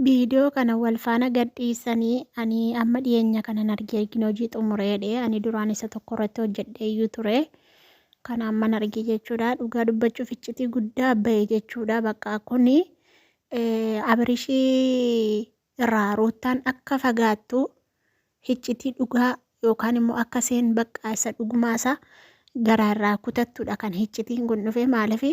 Viidiyoo kana wal faana gadhiisanii ani amma dhiyeenya kanan argee hojii xumureedhe. Ani duraan isa tokko irratti hojjedhee iyyuu ture. Kan amman arge jechuudha. Dhugaa dubbachuuf iccitii guddaa bahe jechuudha. Bakka kuni Abirishii irraa Ruutaan akka fagaattu iccitii dhugaa yookaan immoo akka isheen bakka isa dhugumaasaa garaa irraa kutattudha kan iccitiin kun dhufe maaliif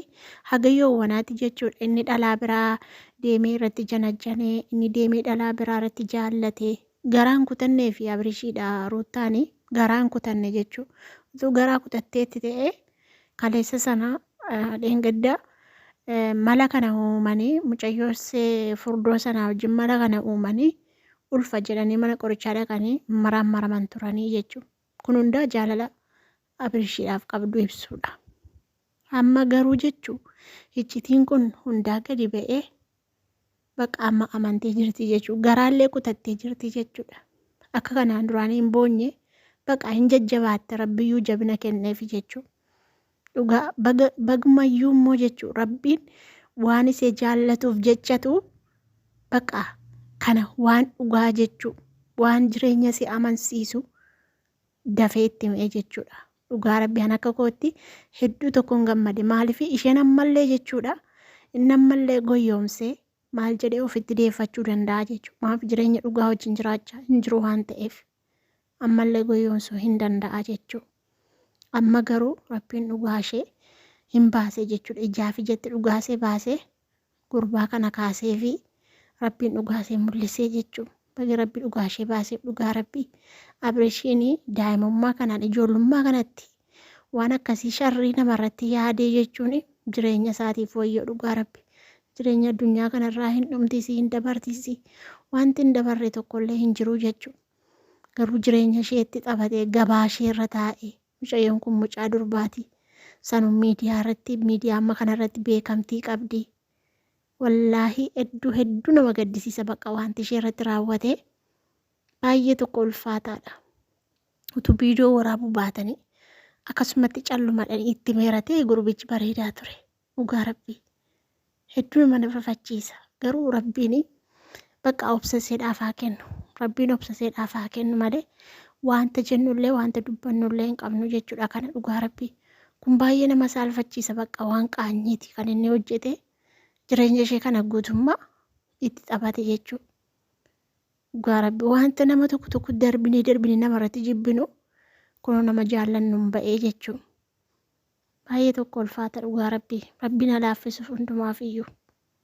hagayyoowwanaati jechuudha. Inni dhalaa biraa deemee irratti janajjanee inni deemee dhalaa biraa irratti jaallatee garaan kutannee fi Abirishiidha Ruutaanii garaan kutanne jechuudha. Utuu garaa kutatteetti ta'ee kaleessa sana dheengadda mala kana uumanii mucayyoos furdoo sanaa wajjin mala kana uumanii ulfa jedhanii mana qorichaa dhaqanii maraman turanii jechuudha. Kun hundaa jaalala Abirishiidhaaf qabdu ibsuudha. Amma garuu jechuun iccitiin kun hundaa gadi ba'ee bakka amma amantee jirti jechuudha. Garaallee kutattee jirti jechuudha. Akka kanaan duraan hin boonye bakka hin jajjabaatte rabbiyyuu jabina kenneef jechuudha. Dhugaa bagmayyuu immoo jechuudha. Rabbiin waan isee jaallatuuf jechatu bakka kana waan dhugaa jechuudha. Waan jireenya si amansiisu dafee itti himee jechuudha. Dhugaa Rabbiin akka kootti hedduu tokkoon gammade maaliif isheen ammallee jechuudha. Inni ammallee goyyoomsee maal jedhee ofitti deeffachuu danda'a jechuudha. Maaf jireenya dhugaa wajjin jiraachaa hin jiru waan ta'eef ammallee goyyoomsuu hin danda'a jechuudha. Amma garuu Rabbiin dhugaa ishee hin baasee jechuudha. Ijaaf ijatti dhugaasee baasee gurbaa kana kaasee fi Rabbiin dhugaasee mul'isee jechuudha. Bagi Rabbi dhugaa ishee baasee dhugaa Rabbi Abirishiin daa'imummaa kanaan ijoollummaa kanatti waan akkasii sharrii namarratti yaadee jechuun jireenya isaatiif wayyoo dhugaa Rabbi. Jireenya addunyaa kanarraa hin dhumtisi hin dabartisi wanti hin dabarre tokkollee hin jiru jechuudha. Garuu jireenya isheetti taphatee gabaa ishee irra taa'ee mucayyoon kun mucaa durbaati. Sanuu miidiyaa irratti miidiyaa amma kanarratti beekamtii qabdi. Wallaahi hedduu nama gaddisiisa bakka wanti ishee irratti raawwate baay'ee tokko ulfaataadha. Utuu viidiyoo waraabuu baatanii akkasumatti callumadhanii itti meeratee gurbichi bareedaa ture. Dhugaa Rabbii hedduu nama nafafachiisa. Garuu Rabbiin bakka obsaseedhaaf haa kennu. Rabbiin obsaseedhaaf haa kennu malee wanta jennullee wanta dubbannullee hin qabnu jechuudha. Kana dhugaa Rabbii kun baay'ee nama saalfachiisa bakka waan qaanyiiti kan inni hojjete. Jireenya ishee kana guutummaa itti taphate jechuudha. Dhugaa Rabbi wanta nama tokko darbinee namarratti jibbinu kun nama jaallannuun ba'ee jechuudha. Baay'ee tokko ulfaata dhugaa Rabbi. Rabbiin alaaffisuuf hundumaaf iyyuu.